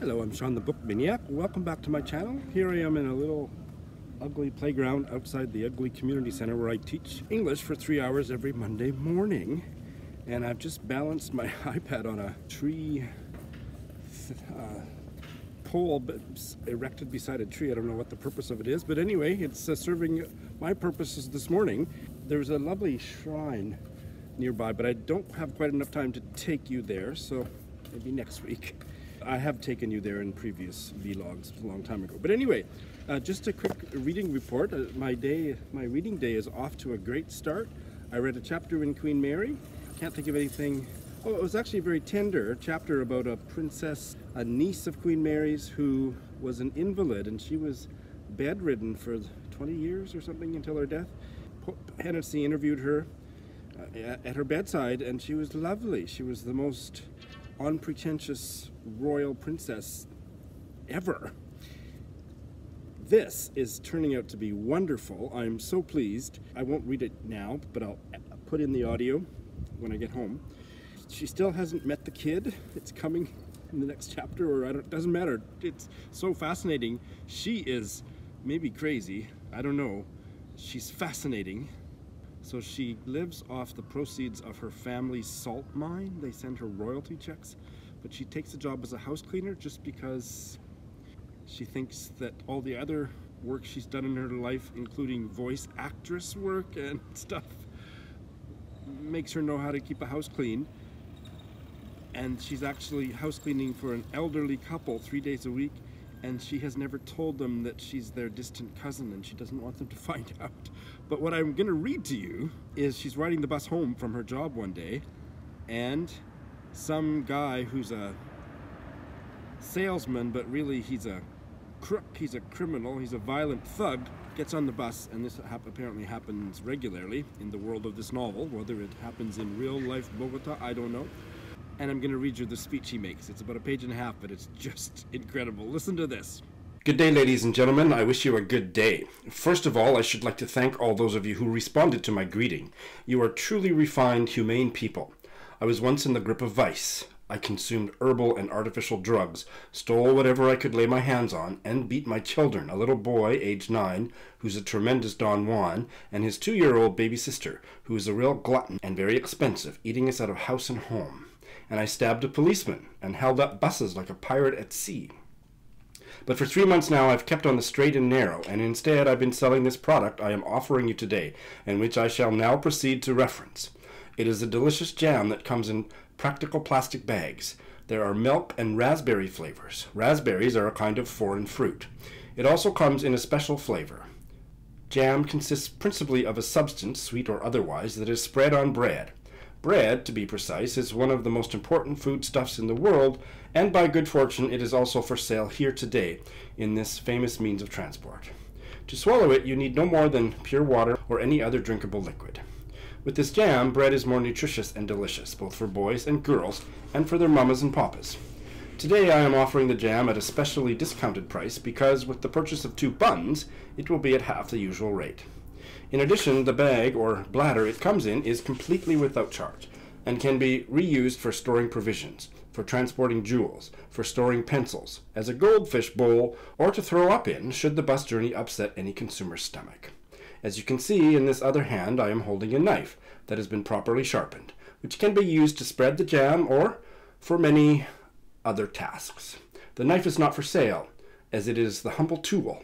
Hello, I'm Sean the Book Maniac. Welcome back to my channel. Here I am in a little ugly playground outside the ugly community center where I teach English for 3 hours every Monday morning. And I've just balanced my iPad on a tree pole erected beside a tree. I don't know what the purpose of it is, but anyway, it's serving my purposes this morning. There's a lovely shrine nearby, but I don't have quite enough time to take you there, so maybe next week. I have taken you there in previous vlogs a long time ago. But anyway, just a quick reading report. My reading day is off to a great start. I read a chapter in Queen Mary. Can't think of anything. Oh, it was actually a very tender chapter about a princess, a niece of Queen Mary's, who was an invalid, and she was bedridden for 20 years or something until her death. Hennessy interviewed her at her bedside, and she was lovely. She was the most unpretentious royal princess ever. This is turning out to be wonderful. I'm so pleased. I won't read it now, but I'll put in the audio when I get home. She still hasn't met the kid. It's coming in the next chapter, or it doesn't matter. It's so fascinating. She is maybe crazy. I don't know. She's fascinating. So she lives off the proceeds of her family's salt mine. They send her royalty checks, but she takes a job as a house cleaner just because she thinks that all the other work she's done in her life, including voice actress work and stuff, makes her know how to keep a house clean. And she's actually house cleaning for an elderly couple 3 days a week, and she has never told them that she's their distant cousin, and she doesn't want them to find out. But what I'm going to read to you is she's riding the bus home from her job one day, and some guy who's a salesman, but really he's a crook, he's a criminal, he's a violent thug, gets on the bus, and this apparently happens regularly in the world of this novel. Whether it happens in real life Bogota, I don't know. And I'm going to read you the speech he makes. It's about a page and a half, but it's just incredible. Listen to this. Good day, ladies and gentlemen. I wish you a good day. First of all, I should like to thank all those of you who responded to my greeting. You are truly refined, humane people. I was once in the grip of vice. I consumed herbal and artificial drugs, stole whatever I could lay my hands on, and beat my children, a little boy, age 9, who's a tremendous Don Juan, and his 2-year-old baby sister, who is a real glutton and very expensive, eating us out of house and home. And I stabbed a policeman and held up buses like a pirate at sea. But for 3 months now I've kept on the straight and narrow, and instead I've been selling this product I am offering you today, and which I shall now proceed to reference. It is a delicious jam that comes in practical plastic bags. There are milk and raspberry flavors. Raspberries are a kind of foreign fruit. It also comes in a special flavor. Jam consists principally of a substance, sweet or otherwise, that is spread on bread. Bread, to be precise, is one of the most important foodstuffs in the world, and by good fortune it is also for sale here today in this famous means of transport. To swallow it, you need no more than pure water or any other drinkable liquid. With this jam, bread is more nutritious and delicious, both for boys and girls, and for their mamas and papas. Today I am offering the jam at a specially discounted price because with the purchase of 2 buns, it will be at half the usual rate. In addition, the bag or bladder it comes in is completely without charge and can be reused for storing provisions, for transporting jewels, for storing pencils, as a goldfish bowl, or to throw up in should the bus journey upset any consumer's stomach. As you can see, in this other hand I am holding a knife that has been properly sharpened, which can be used to spread the jam or for many other tasks. The knife is not for sale, as it is the humble tool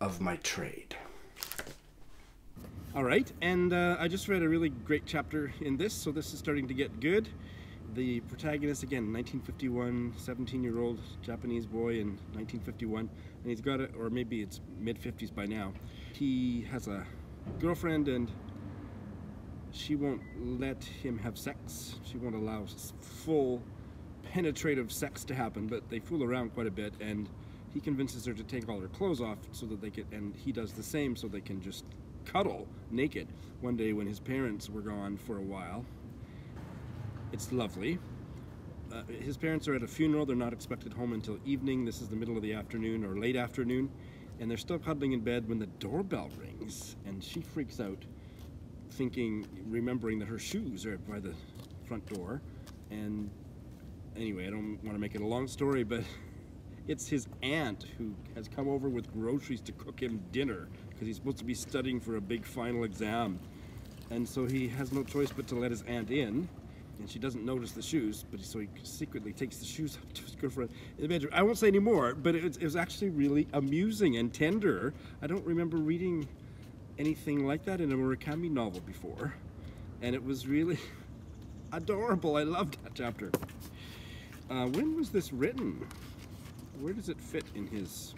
of my trade. All right, and I just read a really great chapter in this, so this is starting to get good. The protagonist, again, 1951, 17-year-old Japanese boy in 1951, and he's got it, or maybe it's mid-50s by now. He has a girlfriend, and she won't let him have sex. She won't allow full penetrative sex to happen, but they fool around quite a bit, and he convinces her to take all her clothes off so that they can, and he does the same so they can just cuddle naked. One day when his parents were gone for a while. It's lovely. His parents are at a funeral. They're not expected home until evening. This is the middle of the afternoon or late afternoon, and they're still cuddling in bed when the doorbell rings, and she freaks out, remembering that her shoes are by the front door. And anyway, I don't want to make it a long story, but It's his aunt who has come over with groceries to cook him dinner because he's supposed to be studying for a big final exam. And so he has no choice but to let his aunt in, and she doesn't notice the shoes, but so he secretly takes the shoes up to his girlfriend in the bedroom. I won't say any more, but it was actually really amusing and tender. I don't remember reading anything like that in a Murakami novel before, and it was really adorable. I loved that chapter. When was this written? Where does it fit in his...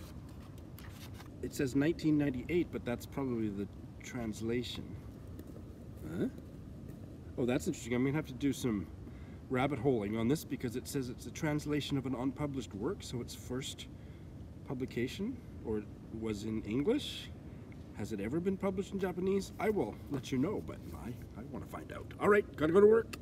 It says 1998, but that's probably the translation. Huh? Oh, that's interesting. I'm going to have to do some rabbit holing on this because it says it's a translation of an unpublished work, so its first publication, or it was in English. Has it ever been published in Japanese? I will let you know, but I want to find out. All right, gotta go to work.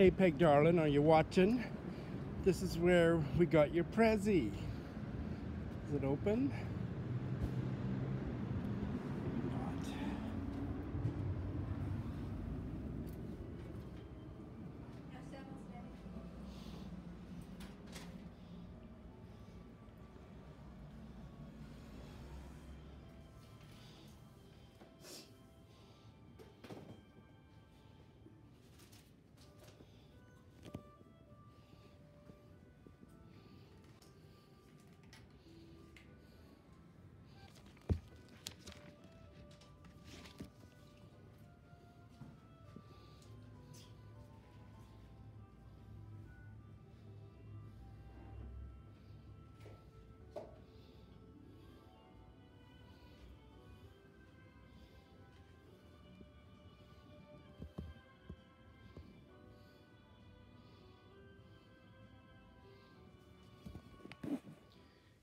Hey Peg darling, are you watching? This is where we got your Prezi. Is it open? Not.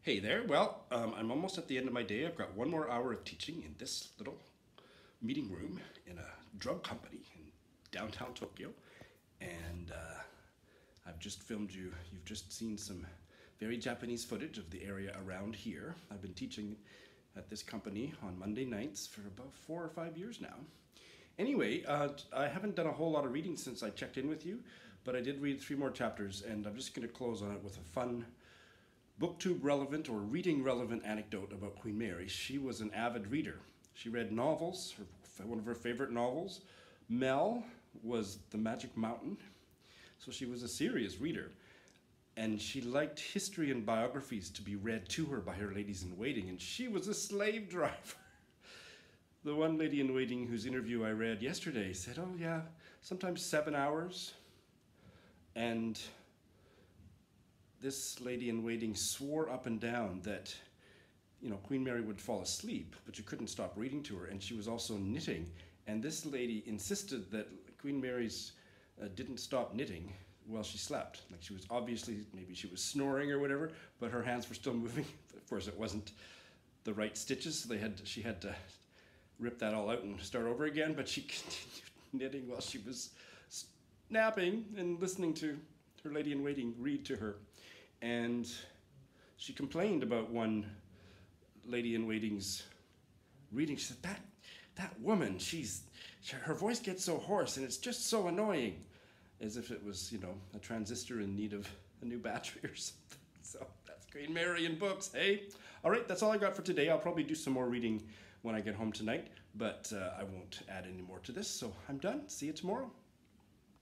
Hey there, well, I'm almost at the end of my day. I've got one more hour of teaching in this little meeting room in a drug company in downtown Tokyo. And I've just filmed you, you've just seen some very Japanese footage of the area around here. I've been teaching at this company on Monday nights for about 4 or 5 years now. Anyway, I haven't done a whole lot of reading since I checked in with you, but I did read 3 more chapters, and I'm just going to close on it with a fun booktube relevant or reading relevant anecdote about Queen Mary. She was an avid reader. She read novels. One of her favorite novels, Mel, was The Magic Mountain. So she was a serious reader. And she liked history and biographies to be read to her by her ladies-in-waiting, and she was a slave driver. The one lady-in-waiting whose interview I read yesterday said, oh yeah, sometimes 7 hours. And this lady-in-waiting swore up and down that, you know, Queen Mary would fall asleep, but you couldn't stop reading to her, and she was also knitting. And this lady insisted that Queen Mary's didn't stop knitting while she slept. Like, she was obviously, maybe she was snoring or whatever, but her hands were still moving. Of course, it wasn't the right stitches, so she had to rip that all out and start over again, but she continued knitting while she was napping and listening to her lady-in-waiting read to her. And she complained about one lady-in-waiting's reading. She said, that woman, her voice gets so hoarse and it's just so annoying. As if it was, you know, a transistor in need of a new battery or something. So that's Queen Mary in books, hey? All right, that's all I got for today. I'll probably do some more reading when I get home tonight, but I won't add any more to this. So I'm done. See you tomorrow.